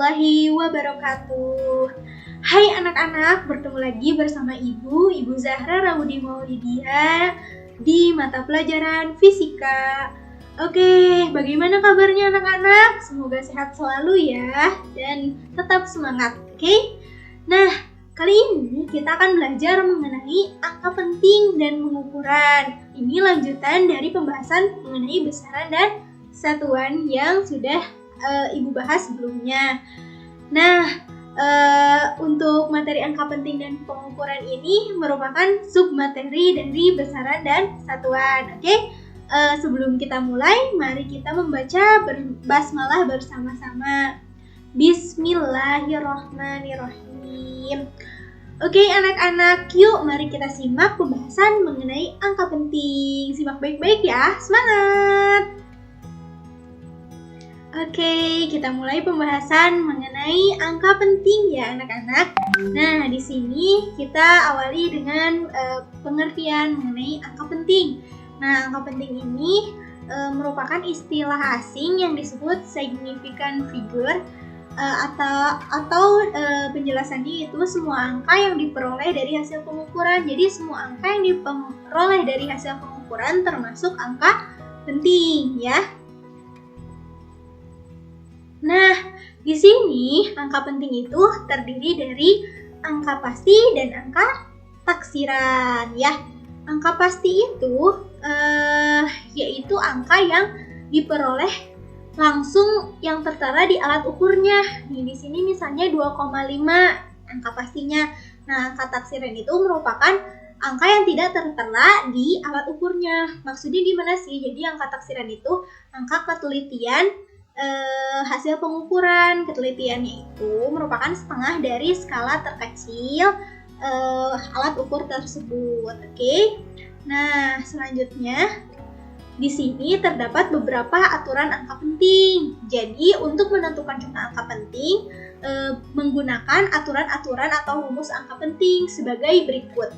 warahmatullahi wabarakatuh. Hai anak-anak, bertemu lagi bersama Ibu Zahra Raudi Maulidia di mata pelajaran fisika. Oke, bagaimana kabarnya anak-anak? Semoga sehat selalu ya dan tetap semangat, oke? Nah, kali ini kita akan belajar mengenai angka penting dan pengukuran. Ini lanjutan dari pembahasan mengenai besaran dan satuan yang sudah Ibu bahas sebelumnya. Nah, untuk materi angka penting dan pengukuran ini merupakan submateri dari besaran dan satuan. Oke, sebelum kita mulai, mari kita membaca basmalah bersama-sama. Bismillahirrahmanirrahim. Oke anak-anak, yuk mari kita simak pembahasan mengenai angka penting. Simak baik-baik ya, semangat! Oke, kita mulai pembahasan mengenai angka penting ya anak-anak. Nah, di sini kita awali dengan pengertian mengenai angka penting. Nah, angka penting ini merupakan istilah asing yang disebut significant figure atau penjelasannya itu semua angka yang diperoleh dari hasil pengukuran. Jadi semua angka yang diperoleh dari hasil pengukuran termasuk angka penting ya. Nah, di sini angka penting itu terdiri dari angka pasti dan angka taksiran ya. Angka pasti itu yaitu angka yang diperoleh langsung yang tertera di alat ukurnya. Nih di sini misalnya 2,5 angka pastinya. Nah, angka taksiran itu merupakan angka yang tidak tertera di alat ukurnya. Maksudnya gimana sih? Jadi angka taksiran itu angka ketelitian hasil pengukuran. Ketelitiannya itu merupakan setengah dari skala terkecil alat ukur tersebut. Oke. Nah, selanjutnya di sini terdapat beberapa aturan angka penting. Jadi, untuk menentukan jumlah angka penting menggunakan aturan-aturan atau rumus angka penting sebagai berikut.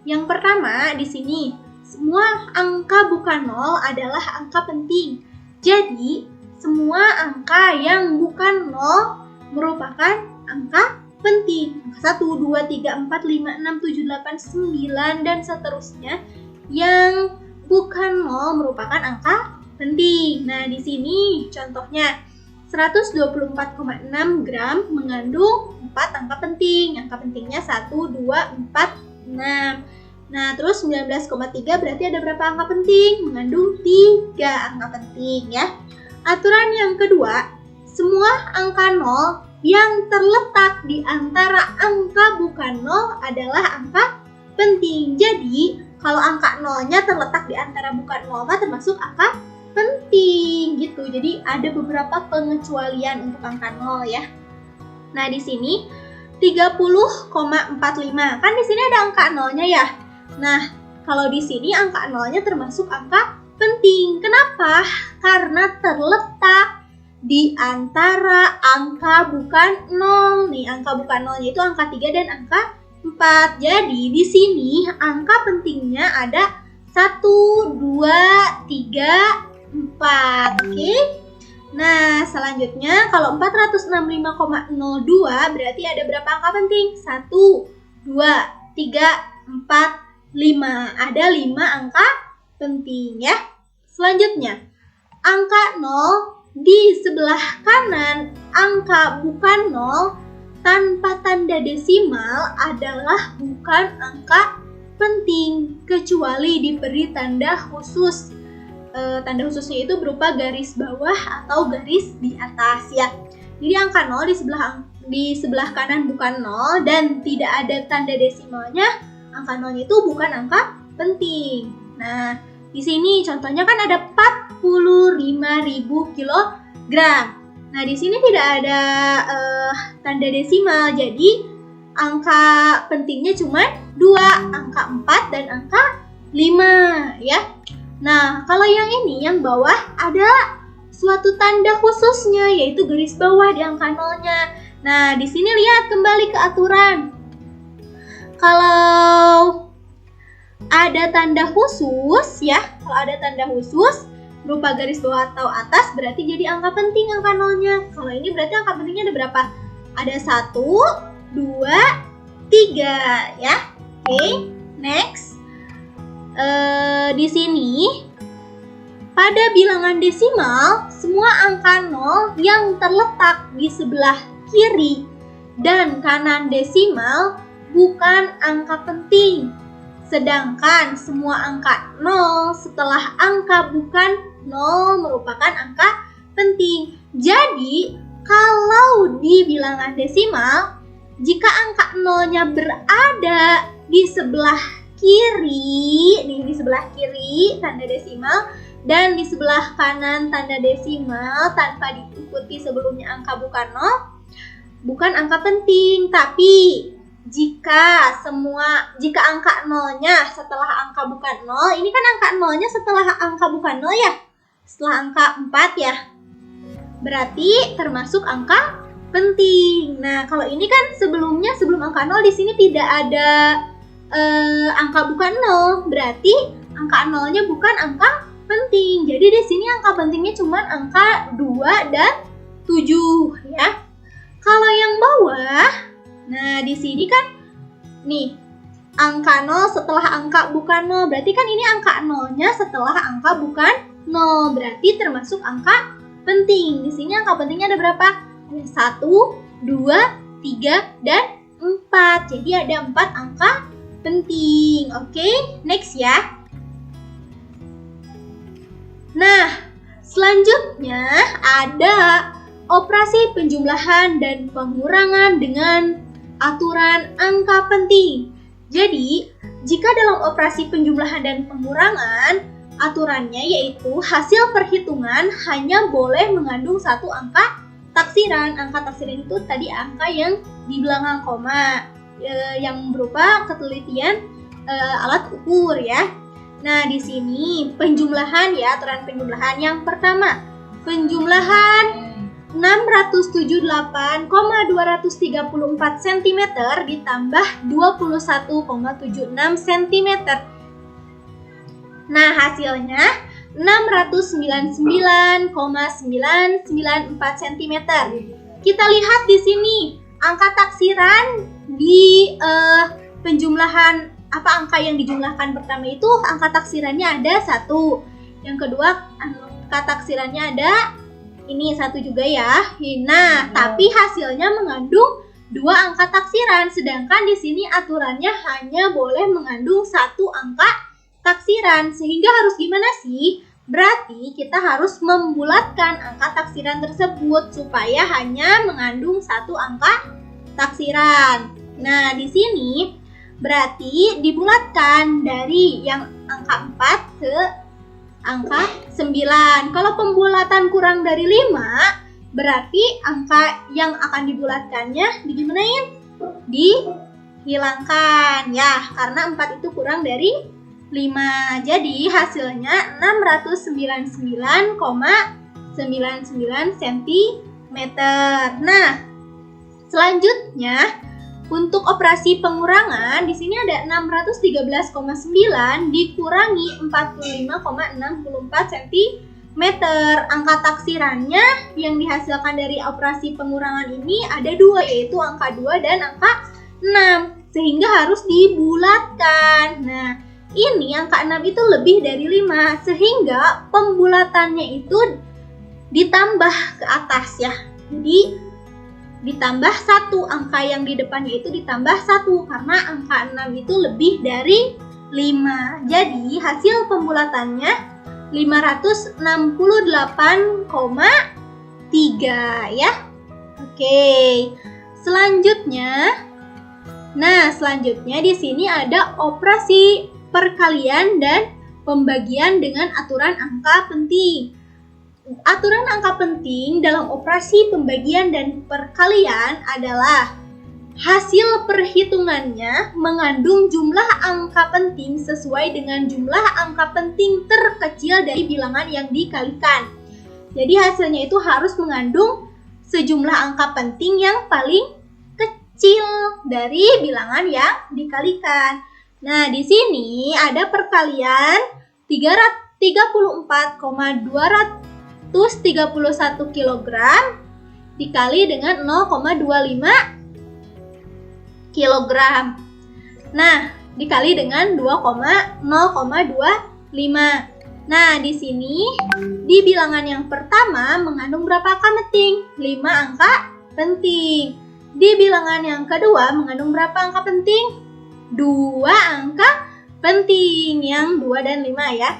Yang pertama, di sini semua angka bukan nol adalah angka penting. Jadi, semua angka yang bukan nol merupakan angka penting. 1, 2, 3, 4, 5, 6, 7, 8, 9, dan seterusnya yang bukan nol merupakan angka penting. Nah, di sini contohnya 124,6 gram mengandung 4 angka penting. Angka pentingnya 1, 2, 4, 6. Nah, terus 19,3 berarti ada berapa angka penting? Mengandung 3 angka penting ya. Aturan yang kedua, semua angka nol yang terletak di antara angka bukan nol adalah angka penting. Jadi, kalau angka nolnya terletak di antara bukan nol, termasuk angka penting gitu. Jadi, ada beberapa pengecualian untuk angka nol ya. Nah, di sini 30,45. Kan di sini ada angka nolnya ya. Nah, kalau di sini angka nolnya termasuk angka penting. Kenapa? Karena terletak di antara angka bukan nol. Nih, angka bukan nolnya itu angka 3 dan angka 4. Jadi, di sini angka pentingnya ada 1, 2, 3, 4. Oke? Nah, selanjutnya kalau 465,02 berarti ada berapa angka penting? 1, 2, 3, 4, 5. Ada 5 angka penting ya. Selanjutnya, angka 0 di sebelah kanan angka bukan 0 tanpa tanda desimal adalah bukan angka penting kecuali diberi tanda khusus. Tanda khususnya itu berupa garis bawah atau garis di atas ya. Jadi angka 0 di sebelah kanan bukan 0 dan tidak ada tanda desimalnya, angka 0 itu bukan angka penting. Nah, di sini contohnya kan ada 45.000 kilogram. Nah, di sini tidak ada tanda desimal. Jadi, angka pentingnya cuma 2, angka 4 dan angka 5 ya. Nah, kalau yang ini, yang bawah ada suatu tanda khususnya yaitu garis bawah di angka nolnya. Nah, di sini lihat kembali ke aturan. Kalau ada tanda khusus ya, kalau ada tanda khusus berupa garis bawah atau atas, berarti jadi angka penting angka nolnya. Kalau ini berarti angka pentingnya ada berapa? Ada 1, 2, 3 ya. Oke, next. Di sini pada bilangan desimal, semua angka 0 yang terletak di sebelah kiri dan kanan desimal bukan angka penting. Sedangkan semua angka 0 setelah angka bukan 0 merupakan angka penting. Jadi, kalau di bilangan desimal, jika angka 0-nya berada di sebelah kiri, nih di sebelah kiri tanda desimal, dan di sebelah kanan tanda desimal tanpa diikuti sebelumnya angka bukan 0, bukan angka penting. Tapi jika angka 0-nya setelah angka bukan 0, ini kan angka 0-nya setelah angka bukan 0 ya, setelah angka 4 ya, berarti termasuk angka penting. Nah, kalau ini kan sebelum angka 0 di sini tidak ada angka bukan 0, berarti angka 0-nya bukan angka penting. Jadi di sini angka pentingnya cuma angka 2 dan 7 ya. Kalau yang bawah, nah di sini kan nih angka 0 setelah angka bukan 0, berarti kan ini angka 0-nya setelah angka bukan 0, berarti termasuk angka penting. Di sini angka pentingnya ada berapa? Ada 1, 2, 3, dan 4. Jadi ada 4 angka penting. Oke, next ya. Nah, selanjutnya ada operasi penjumlahan dan pengurangan dengan aturan angka penting. Jadi, jika dalam operasi penjumlahan dan pengurangan, aturannya yaitu hasil perhitungan hanya boleh mengandung satu angka taksiran. Angka taksiran itu tadi angka yang di belakang koma, yang berupa ketelitian alat ukur ya. Nah, di sini penjumlahan ya, aturan penjumlahan yang pertama, penjumlahan 678,234 cm ditambah 21,76 cm. Nah, hasilnya 699,994 cm. Kita lihat di sini angka taksiran di penjumlahan, apa angka yang dijumlahkan pertama itu angka taksirannya ada 1. Yang kedua angka taksirannya ada ini 1 juga ya. Nah, tapi hasilnya mengandung 2 angka taksiran, sedangkan di sini aturannya hanya boleh mengandung 1 angka taksiran. Sehingga harus gimana sih? Berarti kita harus membulatkan angka taksiran tersebut supaya hanya mengandung 1 angka taksiran. Nah, di sini berarti dibulatkan dari yang angka 4 ke angka 9. Kalau pembulatan kurang dari 5, berarti angka yang akan dibulatkannya digimanain? Dihilangkan ya, karena 4 itu kurang dari 5. Jadi hasilnya 699,99 cm. Nah, selanjutnya untuk operasi pengurangan di sini ada 613,9 dikurangi 45,64 cm. Angka taksirannya yang dihasilkan dari operasi pengurangan ini ada 2, yaitu angka 2 dan angka 6, sehingga harus dibulatkan. Nah, ini angka 6 itu lebih dari 5, sehingga pembulatannya itu ditambah ke atas ya. Jadi ditambah 1, angka yang di depannya itu ditambah 1 karena angka 6 itu lebih dari 5. Jadi hasil pembulatannya 568,3 ya. Oke. Selanjutnya di sini ada operasi perkalian dan pembagian dengan aturan angka penting. Aturan angka penting dalam operasi pembagian dan perkalian adalah hasil perhitungannya mengandung jumlah angka penting sesuai dengan jumlah angka penting terkecil dari bilangan yang dikalikan. Jadi hasilnya itu harus mengandung sejumlah angka penting yang paling kecil dari bilangan yang dikalikan. Nah, di sini ada perkalian 3 34,231 kg dikali dengan 0,25 kg. Nah, dikali dengan 0,25. Nah, di sini di bilangan yang pertama mengandung berapa angka penting? 5 angka penting. Di bilangan yang kedua mengandung berapa angka penting? 2 angka penting, yang 2 dan 5 ya.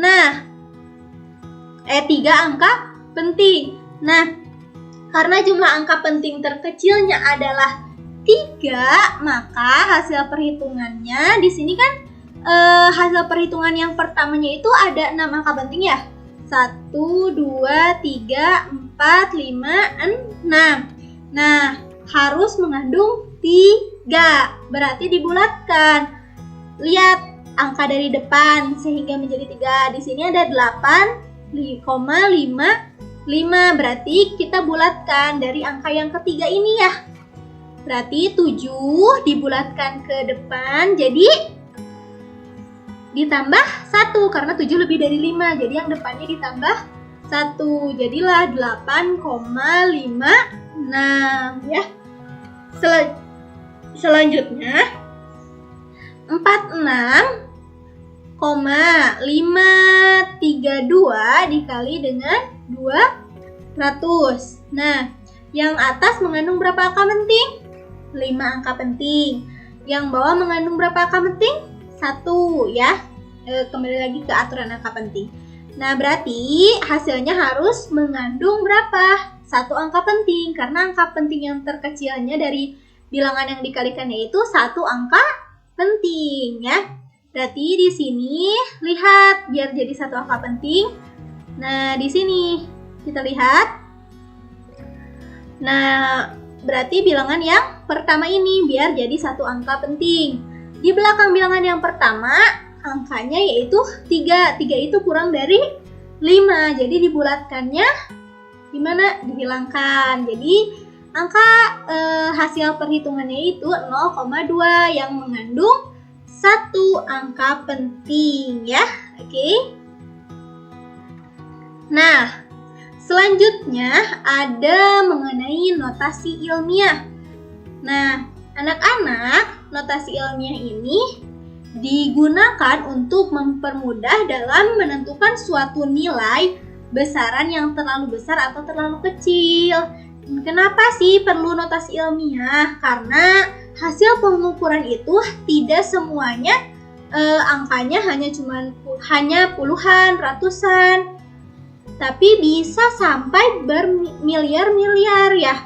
Nah, 3 angka penting. Nah, karena jumlah angka penting terkecilnya adalah 3, maka hasil perhitungannya di sini kan hasil perhitungan yang pertamanya itu ada 6 angka penting ya. 1, 2, 3, 4, 5, 6. Nah, harus mengandung 3. Berarti dibulatkan. Lihat angka dari depan sehingga menjadi 3. Di sini ada 8,55. Berarti kita bulatkan dari angka yang ketiga ini ya. Berarti 7 dibulatkan ke depan jadi ditambah 1 karena 7 lebih dari 5. Jadi yang depannya ditambah 1. Jadilah 8,56 ya. Selanjutnya 46,532 dikali dengan 200. Nah, yang atas mengandung berapa angka penting? 5 angka penting. Yang bawah mengandung berapa angka penting? 1 ya. Kembali lagi ke aturan angka penting. Nah, berarti hasilnya harus mengandung berapa? 1 angka penting, karena angka penting yang terkecilnya dari bilangan yang dikalikannya itu 1 angka penting ya. Berarti di sini lihat biar jadi 1 angka penting. Nah, di sini kita lihat. Nah, berarti bilangan yang pertama ini biar jadi 1 angka penting. Di belakang bilangan yang pertama, angkanya yaitu 3. 3 itu kurang dari 5. Jadi dibulatkannya gimana? Dihilangkan. Jadi angka hasil perhitungannya itu 0,2 yang mengandung 1 angka penting ya. Oke. Nah, selanjutnya ada mengenai notasi ilmiah. Nah, anak-anak, notasi ilmiah ini digunakan untuk mempermudah dalam menentukan suatu nilai besaran yang terlalu besar atau terlalu kecil. Kenapa sih perlu notasi ilmiah? Karena hasil pengukuran itu tidak semuanya angkanya hanya puluhan, ratusan, tapi bisa sampai bermiliar-miliar ya.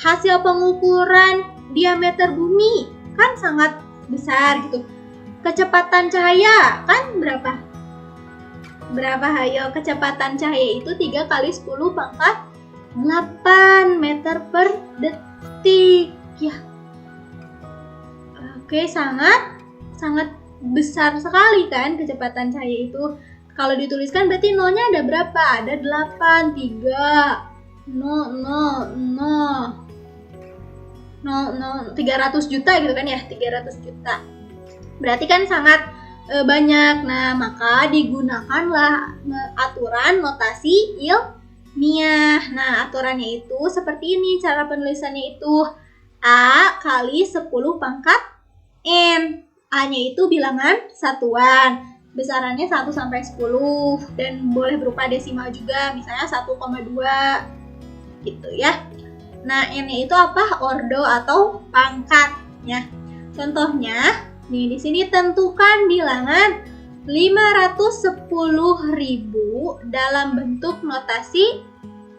Hasil pengukuran diameter bumi kan sangat besar gitu. Kecepatan cahaya kan berapa? Hayo, kecepatan cahaya itu 3 kali 10 pangkat 8 meter per detik ya. Oke, sangat besar sekali kan kecepatan cahaya itu. Kalau dituliskan berarti nolnya ada berapa? Ada 8, 3, 0, 300 juta gitu kan ya, 300 juta. Berarti kan sangat banyak. Nah, maka digunakanlah aturan notasi ilmiah. Nah, aturannya itu seperti ini, cara penulisannya itu A kali 10 pangkat N. A-nya itu bilangan satuan. Besarannya 1 sampai 10 dan boleh berupa desimal juga, misalnya 1,2 gitu ya. Nah, N-nya itu apa? Ordo atau pangkat ya. Contohnya, nih di sini tentukan bilangan 510.000 dalam bentuk notasi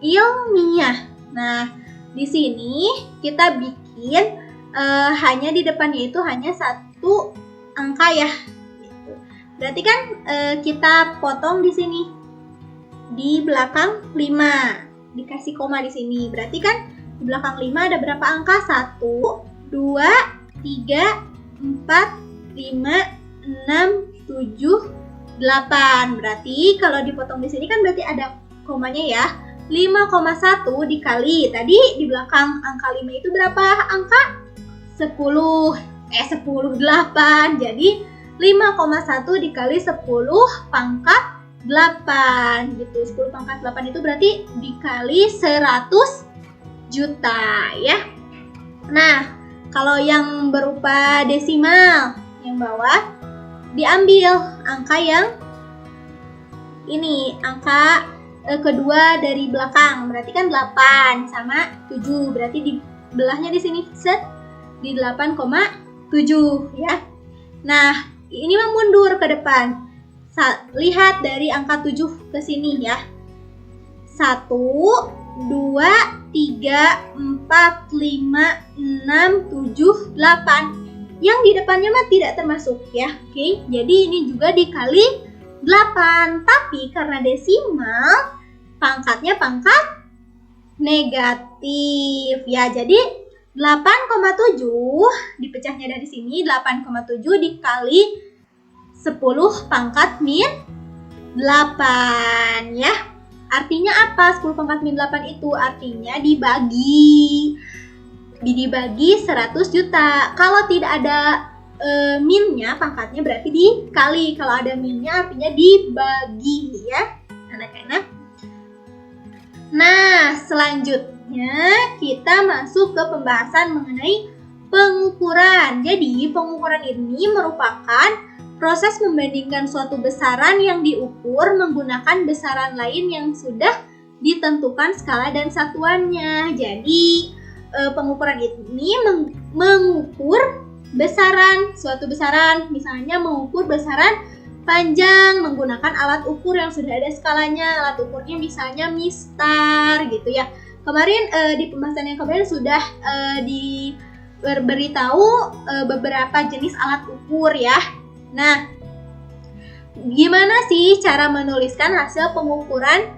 ilmiah. Nah, di sini kita bikin hanya di depannya itu hanya 1 angka ya. Berarti kan kita potong di sini di belakang 5, dikasih koma di sini. Berarti kan di belakang 5 ada berapa angka? 1, 2, 3, 4, 5, 6, 7, 8. Berarti kalau dipotong di sini kan berarti ada komanya ya. 5,1 dikali tadi di belakang angka 5 itu berapa angka? 10, 8. Jadi 5,1 dikali 10 pangkat 8 gitu. 10 pangkat 8 itu berarti dikali 100 juta ya. Nah, kalau yang berupa desimal yang bawah diambil angka yang ini, angka kedua dari belakang, berarti kan 8 sama 7, berarti dibelahnya di sini set di 8,7 ya. Nah, ini mundur ke depan. Lihat dari angka 7 ke sini ya. 1, 2, 3, 4, 5, 6, 7, 8. Yang di depannya mah tidak termasuk ya. Oke, jadi ini juga dikali 8. Tapi karena desimal, pangkatnya pangkat negatif ya. Jadi 8,7 dipecahnya dari sini, 8,7 dikali 10 pangkat min 8 ya. Artinya apa 10 pangkat min 8 itu? Artinya dibagi 100 juta. Kalau tidak ada minnya, pangkatnya berarti dikali. Kalau ada minnya artinya dibagi ya anak-anak. Nah, selanjutnya kita masuk ke pembahasan mengenai pengukuran. Jadi, pengukuran ini merupakan proses membandingkan suatu besaran yang diukur menggunakan besaran lain yang sudah ditentukan skala dan satuannya. Jadi, pengukuran ini mengukur besaran, suatu besaran, misalnya mengukur besaran panjang menggunakan alat ukur yang sudah ada skalanya. Alat ukurnya misalnya mistar gitu ya. Kemarin di pembahasan yang kemarin sudah diberitahu beberapa jenis alat ukur ya. Nah, gimana sih cara menuliskan hasil pengukuran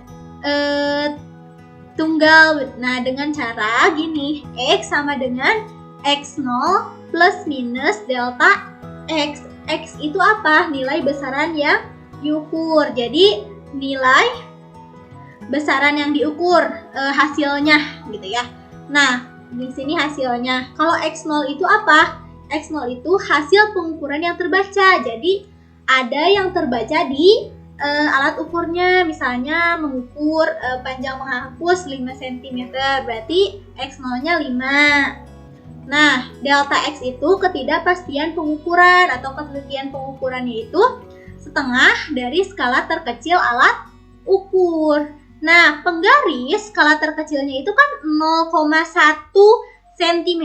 tunggal? Nah, dengan cara gini, X sama dengan X0 plus minus delta X. X itu apa? Nilai besaran yang diukur. Jadi, nilai besaran yang diukur hasilnya gitu ya. Nah, di sini hasilnya. Kalau X0 itu apa? X0 itu hasil pengukuran yang terbaca. Jadi, ada yang terbaca di alat ukurnya, misalnya mengukur panjang menghapus 5 cm, berarti X0-nya 5. Nah, delta X itu ketidakpastian pengukuran atau ketelitian pengukurannya itu setengah dari skala terkecil alat ukur. Nah, penggaris skala terkecilnya itu kan 0,1 cm.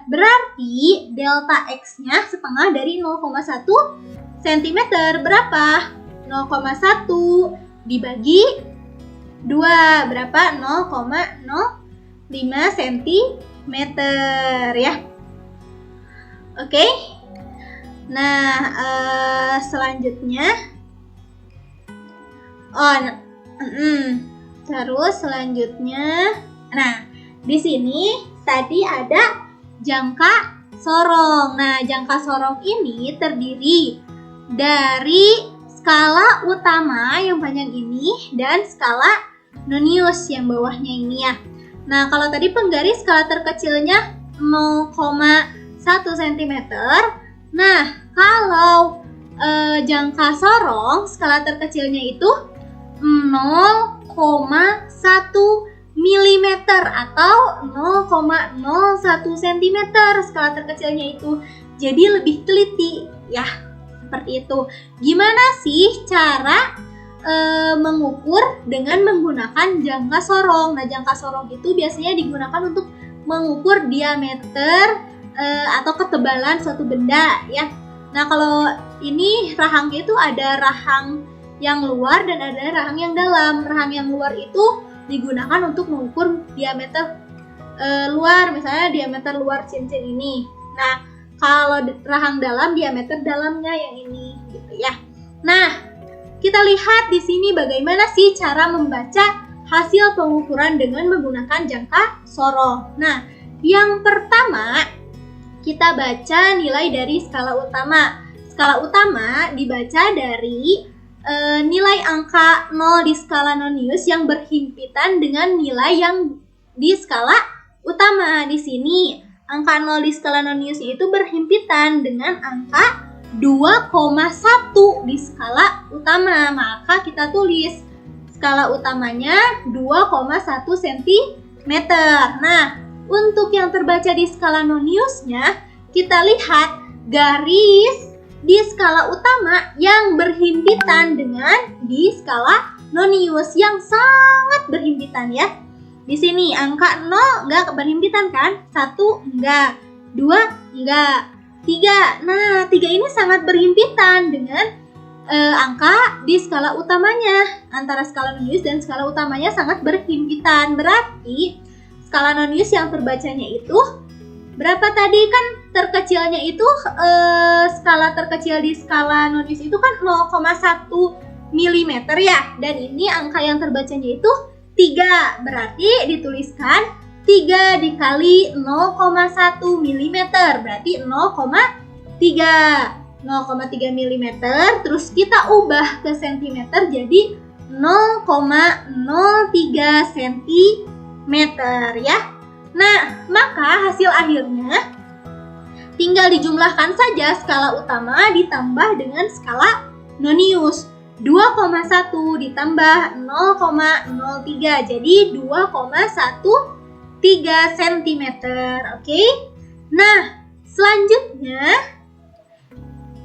Berarti delta X-nya setengah dari 0,1 cm. Berapa? 0,1 dibagi 2. Berapa? 0,05 cm ya. Oke. Nah, selanjutnya terus selanjutnya, nah di sini tadi ada jangka sorong. Nah, jangka sorong ini terdiri dari skala utama yang panjang ini dan skala nonius yang bawahnya ini ya. Nah, kalau tadi penggaris skala terkecilnya 0,1 cm. Nah, kalau jangka sorong skala terkecilnya itu 0,1 mm atau 0,01 cm skala terkecilnya itu. Jadi lebih teliti ya, seperti itu. Gimana sih cara mengukur dengan menggunakan jangka sorong? Nah, jangka sorong itu biasanya digunakan untuk mengukur diameter atau ketebalan suatu benda ya. Nah, kalau ini rahangnya itu ada rahang yang luar dan ada rahang yang dalam. Rahang yang luar itu digunakan untuk mengukur diameter luar, misalnya diameter luar cincin ini. Nah, kalau rahang dalam, diameter dalamnya yang ini gitu ya. Nah, kita lihat di sini bagaimana sih cara membaca hasil pengukuran dengan menggunakan jangka sorong. Nah, yang pertama kita baca nilai dari skala utama. Skala utama dibaca dari nilai angka 0 di skala nonius yang berhimpitan dengan nilai yang di skala utama. Di sini angka 0 di skala nonius itu berhimpitan dengan angka 2,1 di skala utama. Maka kita tulis skala utamanya 2,1 cm. Nah, untuk yang terbaca di skala noniusnya, kita lihat garis di skala utama yang berhimpitan dengan di skala nonius yang sangat berhimpitan ya. Di sini angka 0 enggak berhimpitan kan? 1 enggak, 2 enggak, 3. Nah, 3 ini sangat berhimpitan dengan angka di skala utamanya. Antara skala nonius dan skala utamanya sangat berhimpitan. Berarti skala nonius yang terbacanya itu berapa tadi? Kan terkecilnya itu skala terkecil di skala nonius itu kan 0,1 mm ya. Dan ini angka yang terbacanya itu 3. Berarti dituliskan 3 dikali 0,1 mm. Berarti 0,3 mm. Terus kita ubah ke cm jadi 0,03 cm ya. Nah, maka hasil akhirnya tinggal dijumlahkan saja skala utama ditambah dengan skala nonius. 2,1 ditambah 0,03 jadi 2,13 cm. Oke. Nah, selanjutnya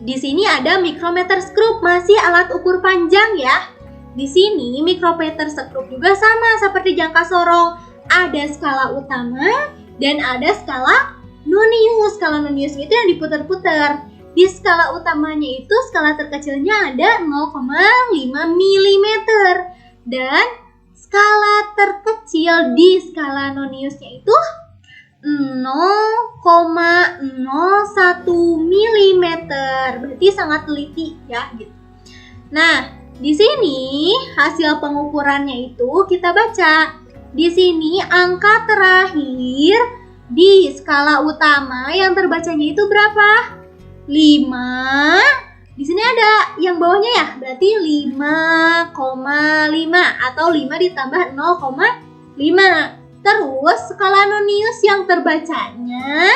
di sini ada mikrometer skrup, masih alat ukur panjang ya. Di sini mikrometer skrup juga sama seperti jangka sorong. Ada skala utama dan ada skala nonius. Skala nonius itu yang diputar-putar. Di skala utamanya itu skala terkecilnya ada 0,5 mm. Dan skala terkecil di skala noniusnya itu 0,01 mm. Berarti sangat teliti ya gitu. Nah, di sini hasil pengukurannya itu kita baca. Di sini angka terakhir di skala utama yang terbacanya itu berapa? 5. Di sini ada yang bawahnya ya, berarti 5,5 atau 5 ditambah 0,5. Terus skala nonius yang terbacanya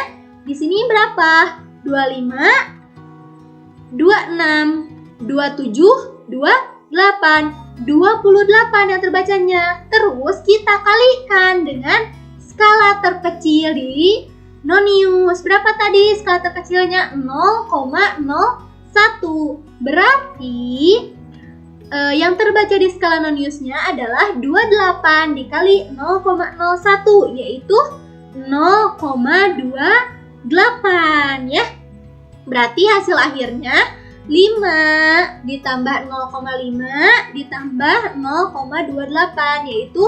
di sini berapa? 25, 26, 27, 28, 28 yang terbacanya. Terus kita kalikan dengan skala terkecil di nonius. Berapa tadi skala terkecilnya? 0,01. Berarti yang terbaca di skala noniusnya adalah 28 dikali 0,01 yaitu 0,28 ya. Berarti hasil akhirnya 5 ditambah 0,5 ditambah 0,28 yaitu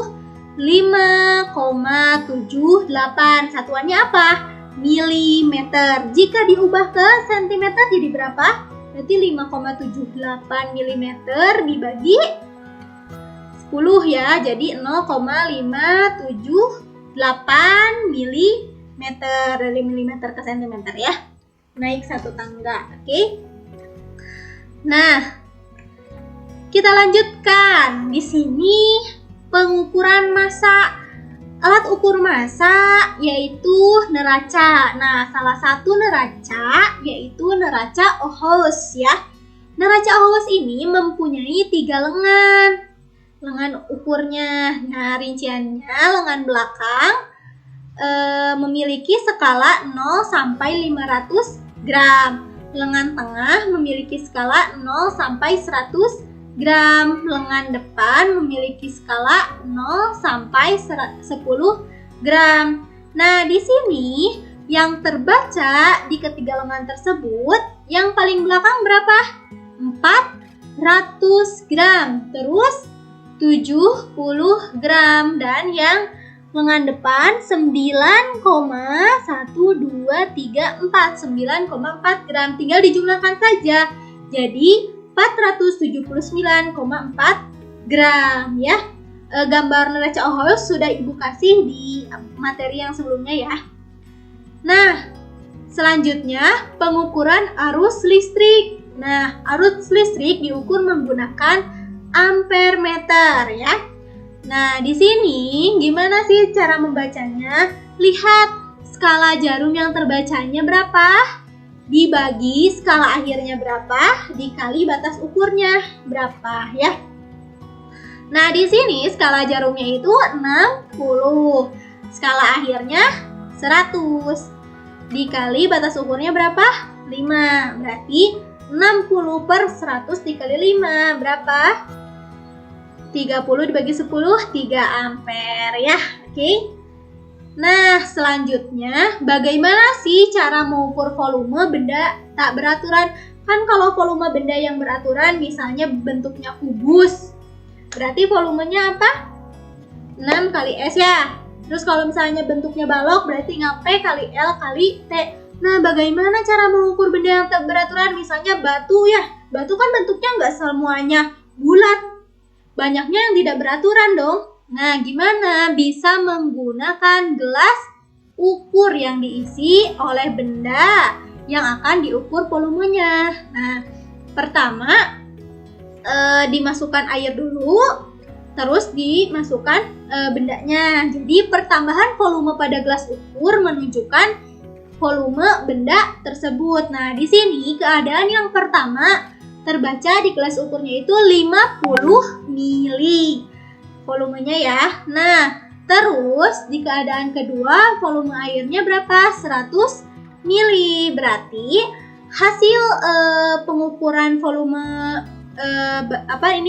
5,78. Satuannya apa? Milimeter. Jika diubah ke sentimeter jadi berapa? Berarti 5,78 mm dibagi 10 ya. Jadi 0,578 mm dari milimeter ke sentimeter ya. Naik satu tangga. Oke. Nah, kita lanjutkan. Di sini pengukuran massa. Alat ukur massa yaitu neraca. Nah, salah satu neraca yaitu neraca Ohlus ya. Neraca Ohlus ini mempunyai 3 lengan. Lengan ukurnya, nah rinciannya lengan belakang memiliki skala 0 sampai 500 gram. Lengan tengah memiliki skala 0 sampai 100 gram. Lengan depan memiliki skala 0 sampai 10 gram. Nah, di sini yang terbaca di ketiga lengan tersebut, yang paling belakang berapa? 400 gram. Terus 70 gram. Dan yang lengan depan 9,1234 gram. Tinggal dijumlahkan saja. Jadi 479,4 gram ya. Gambar neraca Ohlus sudah Ibu kasih di materi yang sebelumnya ya. Nah, selanjutnya pengukuran arus listrik. Nah, arus listrik diukur menggunakan ampere meter ya. Nah, di sini gimana sih cara membacanya? Lihat skala jarum yang terbacanya berapa? dibagi skala akhirnya berapa dikali batas ukurnya berapa ya. Nah, di sini skala jarumnya itu 60. Skala akhirnya 100. Dikali batas ukurnya berapa? 5. Berarti 60 per 100 dikali 5 berapa? 30 dibagi 10, 3 ampere ya. Oke. Nah, selanjutnya bagaimana sih cara mengukur volume benda tak beraturan? Kan kalau volume benda yang beraturan misalnya bentuknya kubus, berarti volumenya apa? 6 kali S ya. Terus kalau misalnya bentuknya balok berarti P kali L kali T. Nah, bagaimana cara mengukur benda yang tak beraturan? Misalnya batu ya. Batu kan bentuknya nggak semuanya bulat. Banyaknya yang tidak beraturan dong. Nah, gimana? Bisa menggunakan gelas ukur yang diisi oleh benda yang akan diukur volumenya. Nah, pertama dimasukkan air dulu, terus dimasukkan bendanya. Jadi pertambahan volume pada gelas ukur menunjukkan volume benda tersebut. Nah, di sini keadaan yang pertama terbaca di gelas ukurnya itu 50 mili volumenya ya. Nah, terus di keadaan kedua volume airnya berapa? 100 mili. Berarti hasil pengukuran volume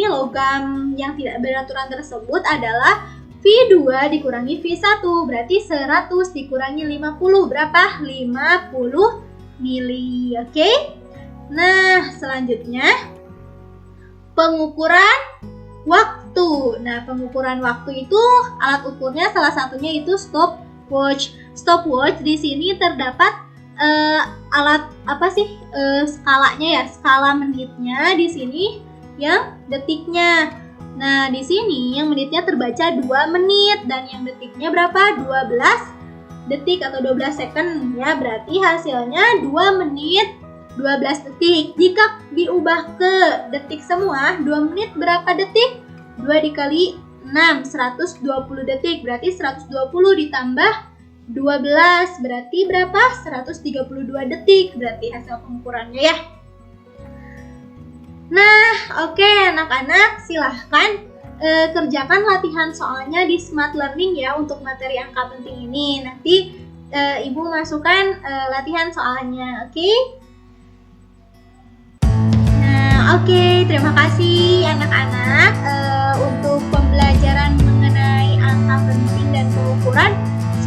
logam yang tidak beraturan tersebut adalah V2 dikurangi V1, berarti 100 dikurangi 50 berapa? 50 mili. Oke? Nah, selanjutnya pengukuran waktu. Nah, pengukuran waktu itu alat ukurnya salah satunya itu stopwatch. Stopwatch di sini terdapat alat skalanya ya, skala menitnya di sini yang detiknya. Nah, di sini yang menitnya terbaca 2 menit dan yang detiknya berapa? 12 detik atau 12 second ya. Berarti hasilnya 2 menit 12 detik. Jika diubah ke detik semua, 2 menit berapa detik? 2 dikali 6, 120 detik. Berarti 120 ditambah 12 berarti berapa? 132 detik. Berarti hasil pengukurannya ya. Nah, oke anak-anak, silahkan kerjakan latihan soalnya di Smart Learning ya untuk materi angka penting ini. Nanti Ibu masukkan latihan soalnya, oke? Nah, oke, terima kasih anak-anak untuk pembelajaran mengenai angka penting dan pengukuran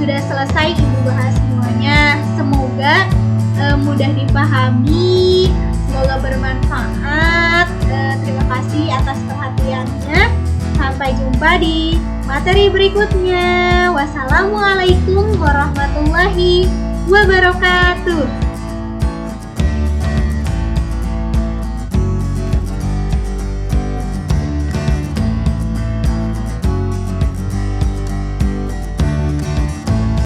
sudah selesai Ibu bahas semuanya. Semoga mudah dipahami, semoga bermanfaat. Terima kasih atas perhatiannya. Sampai jumpa di materi berikutnya. Wassalamualaikum warahmatullahi wabarakatuh.